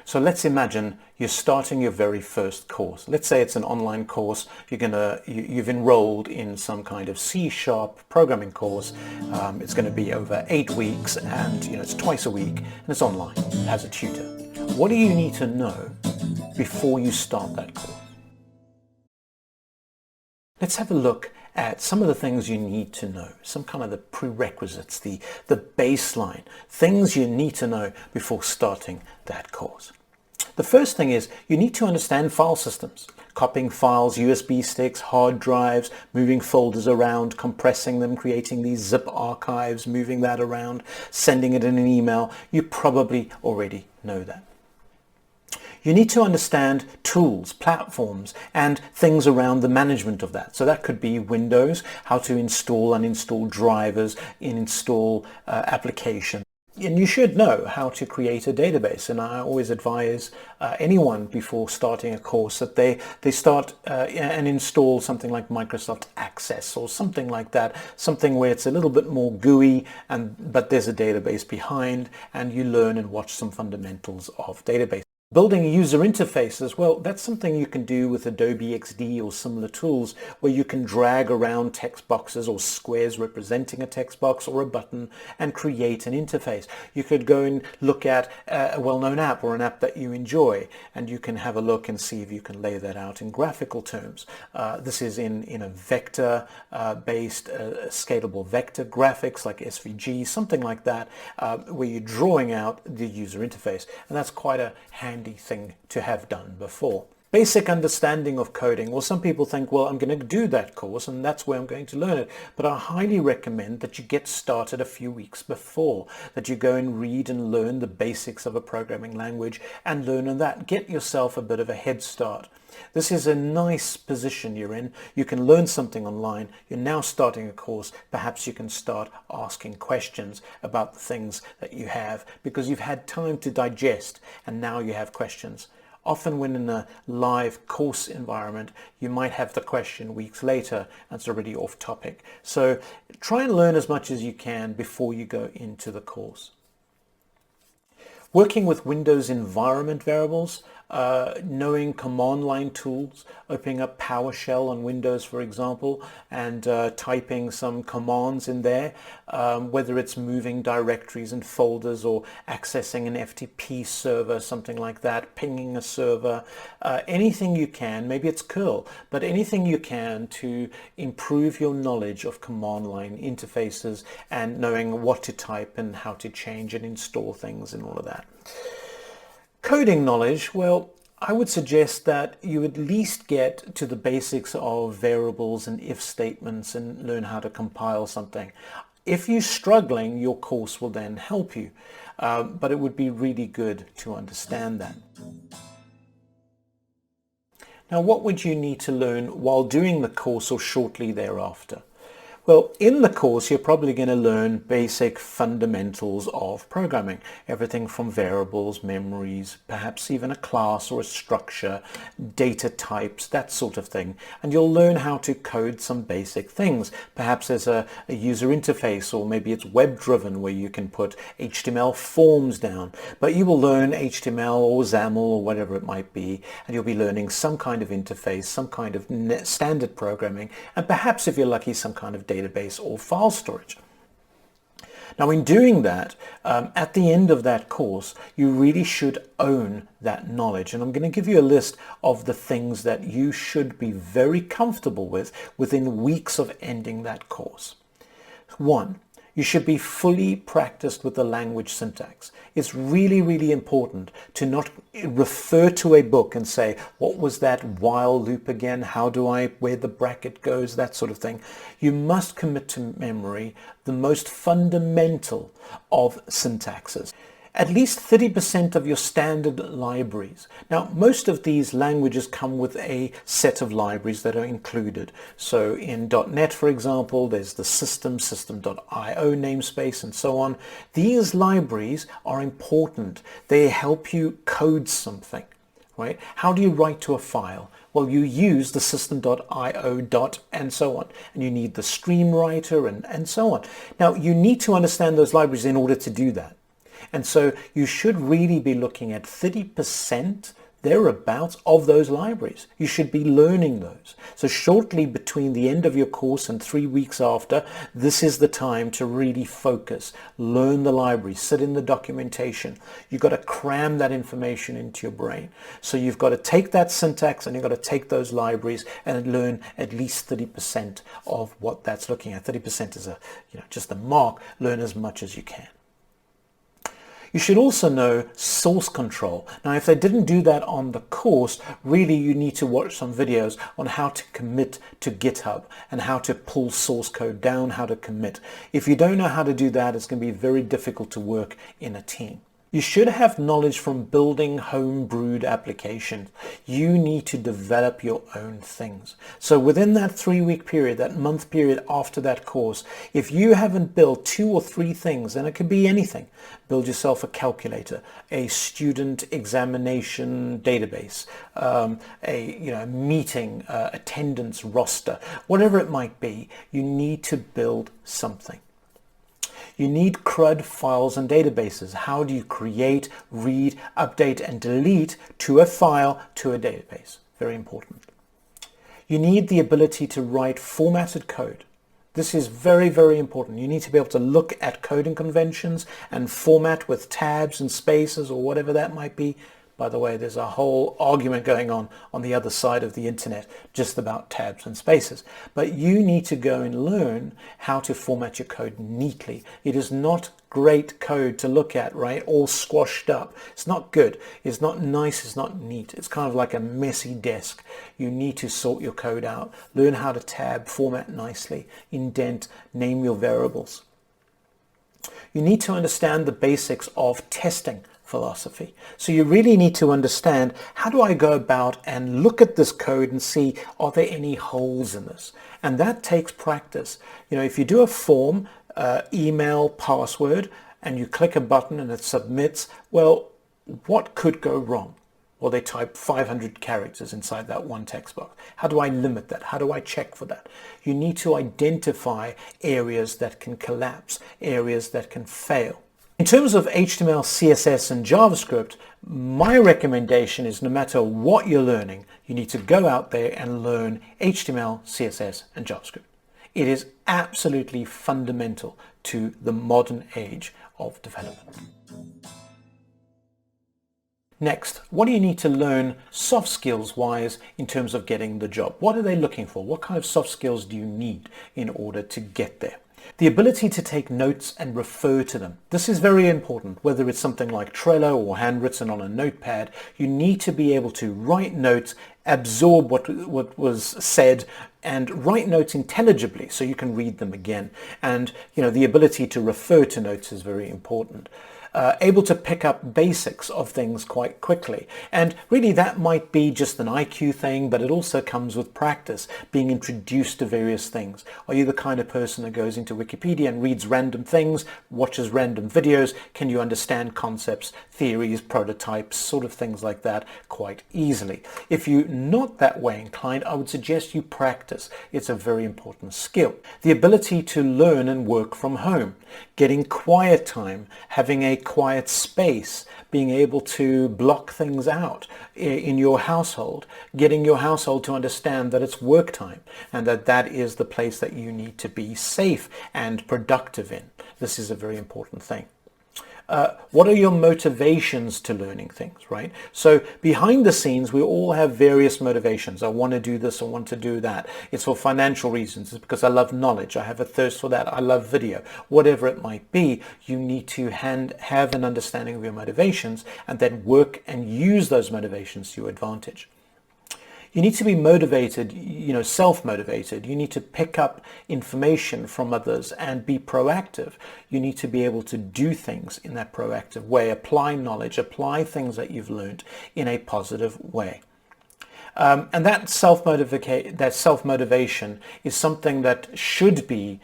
So let's imagine you're starting your very first course. Let's say it's an online course. You've enrolled in some kind of C# programming course. It's going to be over 8 weeks, and it's twice a week, and it's online. It has a tutor. What do you need to know before you start that course? Let's have a look at some of the things you need to know, some kind of the prerequisites, the baseline, things you need to know before starting that course. The first thing is you need to understand file systems, copying files, USB sticks, hard drives, moving folders around, compressing them, creating these zip archives, moving that around, sending it in an email. You probably already know that. You need to understand tools, platforms, and things around the management of that. So that could be Windows, how to install, uninstall drivers, install applications. And you should know how to create a database. And I always advise anyone before starting a course that they start and install something like Microsoft Access or something like that, something where it's a little bit more GUI, but there's a database behind, and you learn and watch some fundamentals of database. Building user interfaces, well, that's something you can do with Adobe XD or similar tools, where you can drag around text boxes or squares representing a text box or a button and create an interface. You could go and look at a well-known app or an app that you enjoy, and you can have a look and see if you can lay that out in graphical terms. This is in a vector-based scalable vector graphics like SVG, something like that, where you're drawing out the user interface, and that's quite a handy thing to have done before. Basic understanding of coding. Well, some people think, well, I'm going to do that course and that's where I'm going to learn it. But I highly recommend that you get started a few weeks before, that you go and read and learn the basics of a programming language and learn on that. Get yourself a bit of a head start. This is a nice position you're in. You can learn something online. You're now starting a course. Perhaps you can start asking questions about the things that you have because you've had time to digest and now you have questions. Often when in a live course environment, you might have the question weeks later and it's already off topic. So try and learn as much as you can before you go into the course. Working with Windows environment variables, knowing command line tools, opening up PowerShell on Windows, for example, and typing some commands in there, whether it's moving directories and folders or accessing an FTP server, something like that, pinging a server, anything you can, maybe it's curl, but anything you can to improve your knowledge of command line interfaces and knowing what to type and how to change and install things and all of that. Coding knowledge, well, I would suggest that you at least get to the basics of variables and if statements and learn how to compile something. If you're struggling, your course will then help you, but it would be really good to understand that. Now, what would you need to learn while doing the course or shortly thereafter? Well, in the course, you're probably going to learn basic fundamentals of programming, everything from variables, memories, perhaps even a class or a structure, data types, that sort of thing. And you'll learn how to code some basic things. Perhaps there's a user interface, or maybe it's web-driven where you can put HTML forms down. But you will learn HTML or XAML or whatever it might be, and you'll be learning some kind of interface, some kind of standard programming, and perhaps if you're lucky, some kind of database or file storage. Now, in doing that, at the end of that course, you really should own that knowledge. And I'm going to give you a list of the things that you should be very comfortable with within weeks of ending that course. 1. You should be fully practiced with the language syntax. It's really, really important to not refer to a book and say, what was that while loop again? How do where the bracket goes? That sort of thing. You must commit to memory the most fundamental of syntaxes. At least 30% of your standard libraries. Now, most of these languages come with a set of libraries that are included. So in .NET, for example, there's the system.io namespace, and so on. These libraries are important. They help you code something, right? How do you write to a file? Well, you use the system.io and so on. And you need the stream writer and so on. Now, you need to understand those libraries in order to do that. And so you should really be looking at 30% thereabouts of those libraries. You should be learning those. So shortly between the end of your course and 3 weeks after, this is the time to really focus, learn the libraries, sit in the documentation. You've got to cram that information into your brain. So you've got to take that syntax and you've got to take those libraries and learn at least 30% of what that's looking at. 30% is just a mark. Learn as much as you can. You should also know source control. Now, if they didn't do that on the course, really you need to watch some videos on how to commit to GitHub and how to pull source code down, how to commit. If you don't know how to do that, it's going to be very difficult to work in a team. You should have knowledge from building home-brewed applications. You need to develop your own things. So within that 3-week period, that month period after that course, if you haven't built 2 or 3 things, and it could be anything, build yourself a calculator, a student examination database, a meeting attendance roster, whatever it might be, you need to build something. You need CRUD files and databases. How do you create, read, update, and delete to a file, to a database? Very important. You need the ability to write formatted code. This is very, very important. You need to be able to look at coding conventions and format with tabs and spaces or whatever that might be. By the way, there's a whole argument going on the other side of the internet just about tabs and spaces. But you need to go and learn how to format your code neatly. It is not great code to look at, right? All squashed up. It's not good. It's not nice. It's not neat. It's kind of like a messy desk. You need to sort your code out. Learn how to tab, format nicely, indent, name your variables. You need to understand the basics of testing philosophy. So you really need to understand, how do I go about and look at this code and see, are there any holes in this? And that takes practice. If you do a form, email, password, and you click a button and it submits, well, what could go wrong? Well, they type 500 characters inside that one text box. How do I limit that? How do I check for that? You need to identify areas that can collapse, areas that can fail. In terms of HTML, CSS, and JavaScript, my recommendation is no matter what you're learning, you need to go out there and learn HTML, CSS, and JavaScript. It is absolutely fundamental to the modern age of development. Next, what do you need to learn soft skills wise in terms of getting the job? What are they looking for? What kind of soft skills do you need in order to get there? The ability to take notes and refer to them. This is very important. Whether it's something like Trello or handwritten on a notepad, you need to be able to write notes, absorb what was said, and write notes intelligibly so you can read them again. And the ability to refer to notes is very important. Able to pick up basics of things quite quickly. And really that might be just an IQ thing, but it also comes with practice, being introduced to various things. Are you the kind of person that goes into Wikipedia and reads random things, watches random videos? Can you understand concepts, theories, prototypes, sort of things like that quite easily? If you're not that way inclined, I would suggest you practice. It's a very important skill. The ability to learn and work from home, getting quiet time, having a quiet space, being able to block things out in your household, getting your household to understand that it's work time and that is the place that you need to be safe and productive in. This is a very important thing. What are your motivations to learning things, right? So behind the scenes, we all have various motivations. I want to do this, I want to do that. It's for financial reasons. It's because I love knowledge. I have a thirst for that. I love video. Whatever it might be, you need to have an understanding of your motivations and then work and use those motivations to your advantage. You need to be motivated, self-motivated. You need to pick up information from others and be proactive. You need to be able to do things in that proactive way, apply knowledge, apply things that you've learned in a positive way. And that self-motivation is something that should be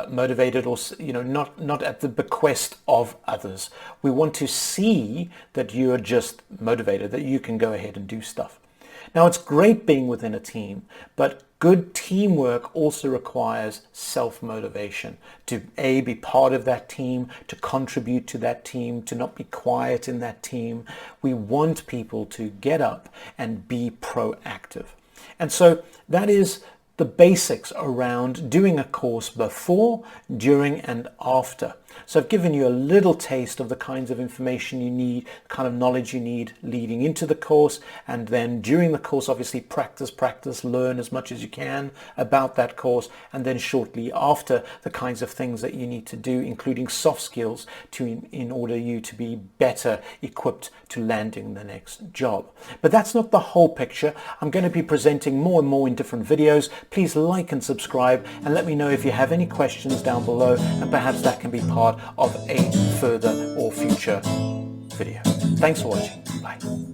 motivated or not at the bequest of others. We want to see that you are just motivated, that you can go ahead and do stuff. Now, it's great being within a team, but good teamwork also requires self-motivation to be part of that team, to contribute to that team, to not be quiet in that team. We want people to get up and be proactive. And so that is the basics around doing a course before, during, and after. So I've given you a little taste of the kinds of information you need, the kind of knowledge you need leading into the course, and then during the course, obviously practice, learn as much as you can about that course, and then shortly after, the kinds of things that you need to do, including soft skills, in order you to be better equipped to landing the next job. But that's not the whole picture. I'm going to be presenting more and more in different videos. Please like and subscribe, and let me know if you have any questions down below, and perhaps that can be part of a further or future video. Thanks for watching. Bye.